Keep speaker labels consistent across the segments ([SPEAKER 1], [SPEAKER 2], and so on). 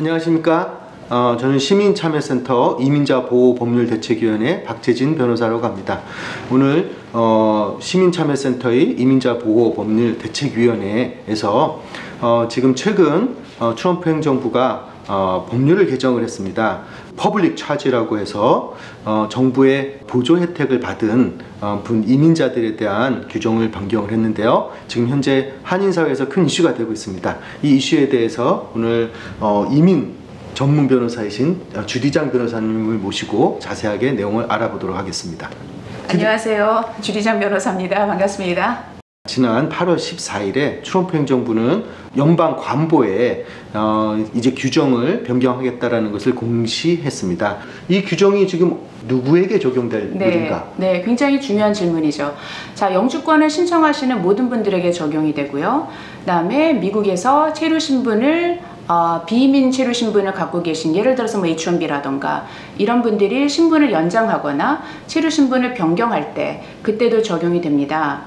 [SPEAKER 1] 안녕하십니까. 저는 시민참여센터 이민자보호법률대책위원회 박재진 변호사라고 합니다. 오늘 시민참여센터의 이민자보호법률대책위원회에서 지금 최근 트럼프 행정부가 법률을 개정을 했습니다. 퍼블릭 차지라고 해서 정부의 보조 혜택을 받은 이민자들에 대한 규정을 변경을 했는데요. 지금 현재 한인사회에서 큰 이슈가 되고 있습니다. 이 이슈에 대해서 오늘 이민 전문 변호사이신 주디장 변호사님을 모시고 자세하게 내용을 알아보도록 하겠습니다.
[SPEAKER 2] 안녕하세요. 주디장 변호사입니다. 반갑습니다.
[SPEAKER 1] 지난 8월 14일에 트럼프 행정부는 연방 관보에 이제 규정을 변경하겠다라는 것을 공시했습니다. 이 규정이 지금 누구에게 적용될 일인가?
[SPEAKER 2] 네, 굉장히 중요한 질문이죠. 자, 영주권을 신청하시는 모든 분들에게 적용이 되고요. 그다음에 미국에서 체류 신분을 비이민 체류 신분을 갖고 계신, 예를 들어서 뭐 H1B라던가 이런 분들이 신분을 연장하거나 체류 신분을 변경할 때 그때도 적용이 됩니다.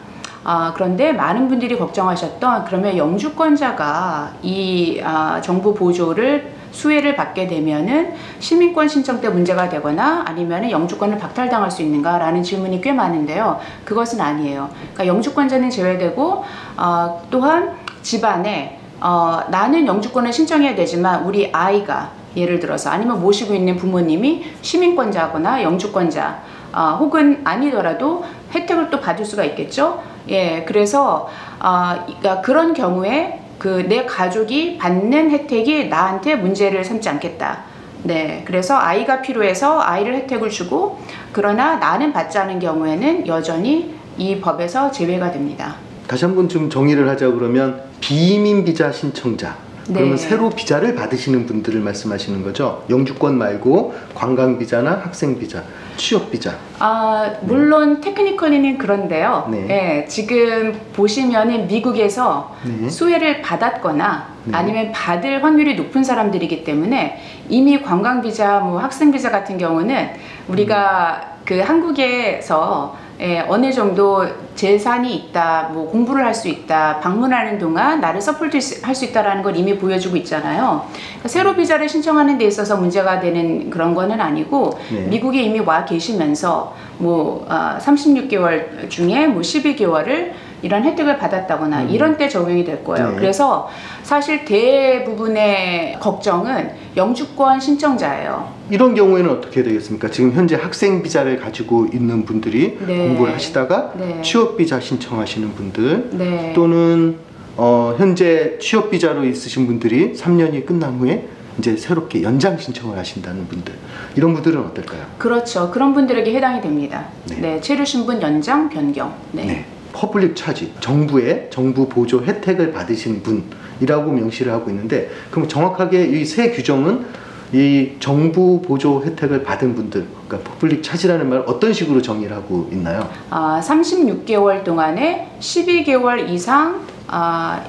[SPEAKER 2] 그런데 많은 분들이 걱정하셨던, 그러면 영주권자가 이 정부 보조를 수혜를 받게 되면은 시민권 신청 때 문제가 되거나 아니면은 영주권을 박탈당할 수 있는가 라는 질문이 꽤 많은데요. 그것은 아니에요. 그러니까 영주권자는 제외되고 또한 집안에 나는 영주권을 신청해야 되지만 우리 아이가, 예를 들어서 아니면 모시고 있는 부모님이 시민권자거나 영주권자 혹은 아니더라도 혜택을 또 받을 수가 있겠죠. 예, 그래서 그러니까 그런 경우에 내 가족이 받는 혜택이 나한테 문제를 삼지 않겠다. 네, 그래서 아이가 필요해서 아이를 혜택을 주고, 그러나 나는 받지 않은 경우에는 여전히 이 법에서 제외가 됩니다.
[SPEAKER 1] 다시 한번 좀 정의를 하자 그러면 비이민 비자 신청자, 그러면 새로 비자를 받으시는 분들을 말씀하시는 거죠? 영주권 말고 관광 비자나 학생 비자, 취업 비자.
[SPEAKER 2] 물론 테크니컬리는 그런데요. 네, 지금 보시면은 미국에서 수혜를 받았거나 아니면 받을 확률이 높은 사람들이기 때문에 이미 관광 비자, 뭐 학생 비자 같은 경우는 우리가 그 한국에서 어느 정도 재산이 있다, 뭐 공부를 할 수 있다, 방문하는 동안 나를 서포트 할 수 있다라는 걸 이미 보여주고 있잖아요. 그러니까 새로 비자를 신청하는 데 있어서 문제가 되는 그런 거는 아니고, 미국에 이미 와 계시면서 뭐 36개월 중에 뭐 12개월을 이런 혜택을 받았다거나 이런 때 적용이 될 거예요. 그래서 사실 대부분의 걱정은 영주권 신청자예요.
[SPEAKER 1] 이런 경우에는 어떻게 되겠습니까? 지금 현재 학생 비자를 가지고 있는 분들이 공부를 하시다가 취업 비자 신청하시는 분들, 또는 현재 취업 비자로 있으신 분들이 3년이 끝난 후에 이제 새롭게 연장 신청을 하신다는 분들, 이런 분들은 어떨까요? 그렇죠.
[SPEAKER 2] 그런 분들에게 해당이 됩니다. 체류 신분 연장 변경.
[SPEAKER 1] 퍼블릭 차지, 정부 보조 혜택을 받으신 분이라고 명시를 하고 있는데, 그럼 정확하게 이 새 규정은 이 정부 보조 혜택을 받은 분들, 그러니까 퍼블릭 차지라는 말 어떤 식으로 정의를 하고 있나요?
[SPEAKER 2] 36개월 동안에 12개월 이상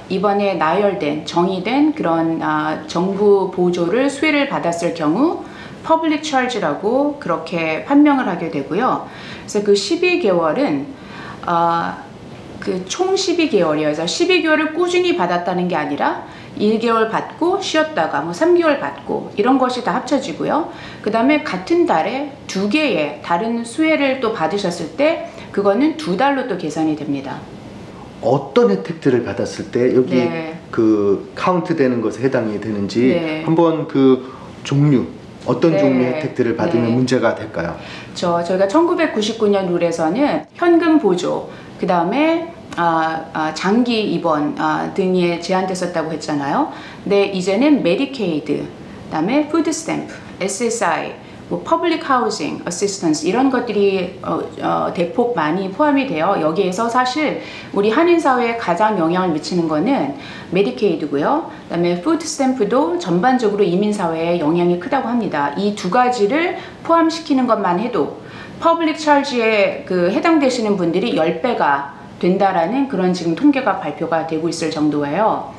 [SPEAKER 2] 이번에 나열된, 정의된 그런 정부 보조를 수혜를 받았을 경우 퍼블릭 차지라고 그렇게 판명을 하게 되고요. 그래서 그 12개월은 총 12개월이어서 12개월을 꾸준히 받았다는 게 아니라 1개월 받고 쉬었다가 뭐 3개월 받고 이런 것이 다 합쳐지고요. 그 다음에 같은 달에 2개의 다른 수혜를 또 받으셨을 때 그거는 2달로 또 계산이 됩니다.
[SPEAKER 1] 어떤 혜택들을 받았을 때 여기 그 카운트 되는 것에 해당이 되는지 한번 그 종류, 어떤 종류의 혜택들을 받으면 문제가 될까요?
[SPEAKER 2] 저희가 1999년 룰에서는 현금 보조, 그 다음에 장기 입원 등에 제한됐었다고 했잖아요. 근데 이제는 메디케이드, 그 다음에 푸드 스탬프, SSI, 뭐 퍼블릭 하우징 어시스턴스 이런 것들이 대폭 많이 포함이 돼요. 여기에서 사실 우리 한인 사회에 가장 영향을 미치는 거는 메디케이드고요. 그다음에 푸드 스탬프도 전반적으로 이민 사회에 영향이 크다고 합니다. 이 두 가지를 포함시키는 것만 해도 퍼블릭 차지에 해당되시는 분들이 10배가 된다라는 그런 지금 통계가 발표가 되고 있을 정도예요.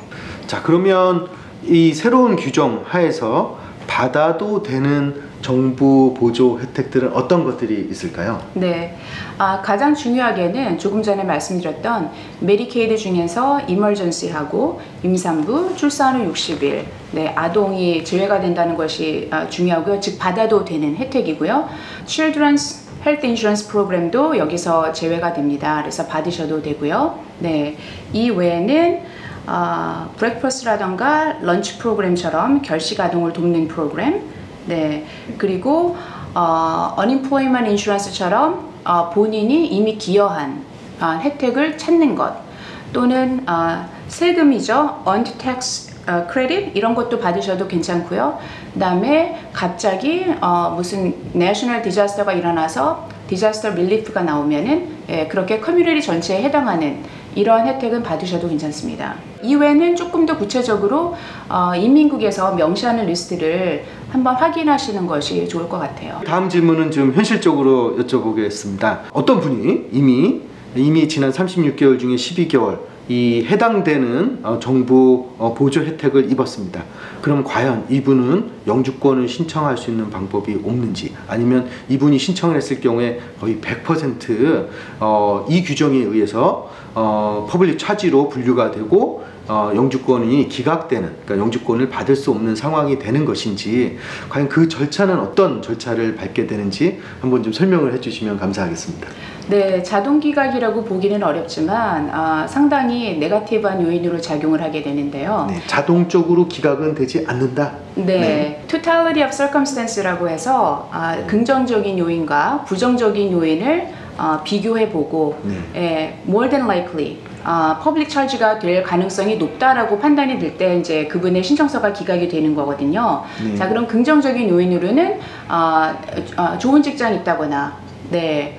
[SPEAKER 1] 자, 그러면 이 새로운 규정 하에서 받아도 되는 정부 보조 혜택들은 어떤 것들이 있을까요?
[SPEAKER 2] 네, 가장 중요하게는 조금 전에 말씀드렸던 메디케이드 중에서 이머전시하고 임산부, 출산 후 60일, 네, 아동이 제외가 된다는 것이 중요하고요. 즉 받아도 되는 혜택이고요. Children's 헬스 인슈런스 프로그램도 여기서 제외가 됩니다. 그래서 받으셔도 되고요. 네, 이 외에는 브렉퍼스트라던가 런치 프로그램처럼 결식 아동을 돕는 프로그램, 네, 그리고 unemployment insurance처럼 본인이 이미 기여한 혜택을 찾는 것, 또는 세금이죠. earned tax credit 이런 것도 받으셔도 괜찮고요. 그다음에 갑자기 무슨 national disaster가 일어나서 disaster relief가 나오면은 그렇게 커뮤니티 전체에 해당하는 이러한 혜택은 받으셔도 괜찮습니다. 이외에는 조금 더 구체적으로 인민국에서 명시하는 리스트를 한번 확인하시는 것이 좋을 것 같아요.
[SPEAKER 1] 다음 질문은 좀 현실적으로 여쭤보겠습니다. 어떤 분이 이미 지난 36개월 중에 12개월 이 해당되는 정부 보조 혜택을 입었습니다. 그럼 과연 이분은 영주권을 신청할 수 있는 방법이 없는지, 아니면 이분이 신청을 했을 경우에 거의 100% 이 규정에 의해서 퍼블릭 차지로 분류가 되고 영주권이 기각되는, 그러니까 영주권을 받을 수 없는 상황이 되는 것인지, 과연 그 절차는 어떤 절차를 밟게 되는지 한번 좀 설명을 해주시면 감사하겠습니다.
[SPEAKER 2] 네, 자동 기각이라고 보기는 어렵지만 상당히 네거티브한 요인으로 작용을 하게 되는데요.
[SPEAKER 1] 네, 자동적으로 기각은 되지 않는다.
[SPEAKER 2] 네, totality of circumstance라고 해서 긍정적인 요인과 부정적인 요인을 비교해보고 more than likely 퍼블릭 차지가 될 가능성이 높다라고 판단이 될 때 이제 그분의 신청서가 기각이 되는 거거든요. 자, 그럼 긍정적인 요인으로는 좋은 직장이 있다거나, 네,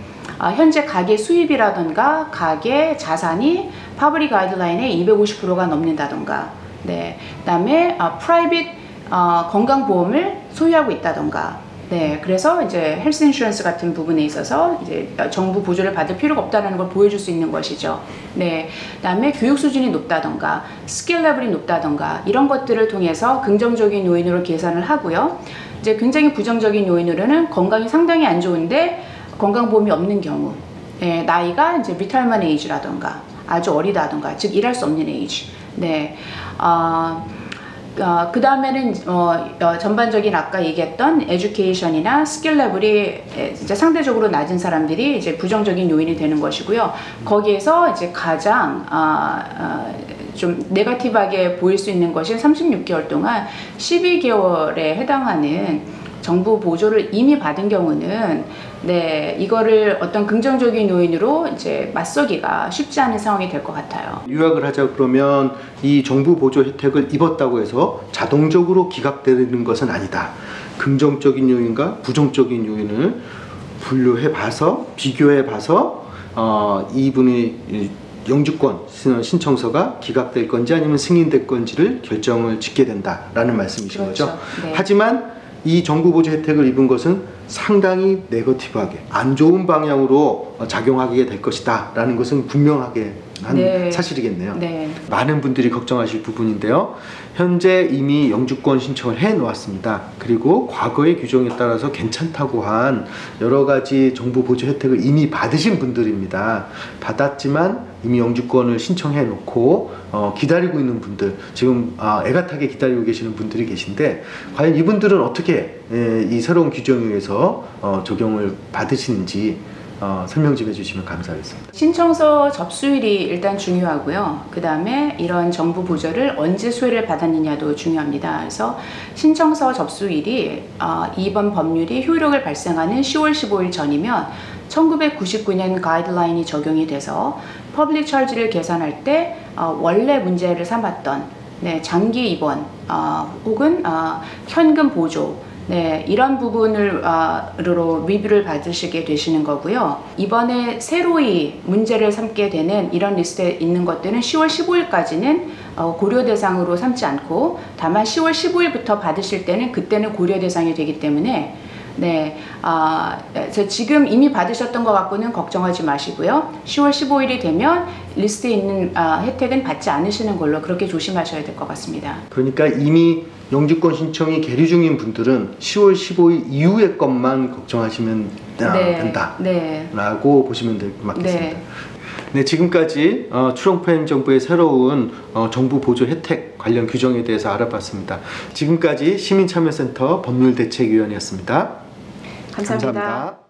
[SPEAKER 2] 현재 가계 수입이라던가 가계 자산이 퍼블릭 가이드라인의 250%가 넘는다던가, 네, 그다음에 프라이빗 건강보험을 소유하고 있다던가, 네, 그래서 이제 헬스 인슈런스 같은 부분에 있어서 이제 정부 보조를 받을 필요가 없다는 걸 보여줄 수 있는 것이죠. 네, 그다음에 교육 수준이 높다던가, 스킬 레벨이 높다던가 이런 것들을 통해서 긍정적인 요인으로 계산을 하고요. 이제 굉장히 부정적인 요인으로는 건강이 상당히 안 좋은데 건강보험이 없는 경우, 네, 나이가 이제 리타이먼트 에이지라던가 아주 어리다던가, 즉 일할 수 없는 에이지. 네, 그 다음에는 전반적인 아까 얘기했던 에듀케이션이나 스킬 레벨이 이제 상대적으로 낮은 사람들이 이제 부정적인 요인이 되는 것이고요. 거기에서 이제 가장 좀 네거티브하게 보일 수 있는 것이 36개월 동안 12개월에 해당하는 정부 보조를 이미 받은 경우는, 네, 이거를 어떤 긍정적인 요인으로 이제 맞서기가 쉽지 않은 상황이 될 것 같아요.
[SPEAKER 1] 요약을 하자 그러면 이 정부 보조 혜택을 입었다고 해서 자동적으로 기각되는 것은 아니다. 긍정적인 요인과 부정적인 요인을 분류해 봐서, 비교해 봐서 이분의 영주권 신청서가 기각될 건지 아니면 승인될 건지를 결정을 짓게 된다라는 말씀이신
[SPEAKER 2] 그렇죠.
[SPEAKER 1] 거죠.
[SPEAKER 2] 네.
[SPEAKER 1] 하지만 이 정부 보조 혜택을 입은 것은 상당히 네거티브하게 안 좋은 방향으로 작용하게 될 것이다 라는 것은 분명하게 한
[SPEAKER 2] 네.
[SPEAKER 1] 사실이겠네요.
[SPEAKER 2] 네.
[SPEAKER 1] 많은 분들이 걱정하실 부분인데요. 현재 이미 영주권 신청을 해 놓았습니다. 그리고 과거의 규정에 따라서 괜찮다고 한 여러 가지 정부 보조 혜택을 이미 받으신 분들입니다. 받았지만 이미 영주권을 신청해 놓고 기다리고 있는 분들, 지금 애가타게 기다리고 계시는 분들이 계신데, 과연 이분들은 어떻게 이 새로운 규정에 의해서 적용을 받으시는지 설명 좀 해주시면 감사하겠습니다.
[SPEAKER 2] 신청서 접수일이 일단 중요하고요. 그 다음에 이런 정부 보조를 언제 수혜를 받았느냐도 중요합니다. 그래서 신청서 접수일이 이번 법률이 효력을 발생하는 10월 15일 전이면 1999년 가이드라인이 적용이 돼서 퍼블릭 차지를 계산할 때 원래 문제를 삼았던, 네, 장기 입원 혹은 현금 보조, 네, 이런 부분으로 리뷰를 받으시게 되시는 거고요. 이번에 새로이 문제를 삼게 되는 이런 리스트에 있는 것들은 10월 15일까지는 고려 대상으로 삼지 않고, 다만 10월 15일부터 받으실 때는 그때는 고려 대상이 되기 때문에 네, 지금 이미 받으셨던 것 갖고는 걱정하지 마시고요. 10월 15일이 되면 리스트에 있는 혜택은 받지 않으시는 걸로 그렇게 조심하셔야 될 것 같습니다.
[SPEAKER 1] 그러니까 이미 영주권 신청이 계류 중인 분들은 10월 15일 이후의 것만 걱정하시면 된다라고 보시면 맞겠습니다. 네, 지금까지 트럼프 행정부의 새로운 정부 보조 혜택 관련 규정에 대해서 알아봤습니다. 지금까지 시민참여센터 법률대책위원회였습니다.
[SPEAKER 2] 감사합니다.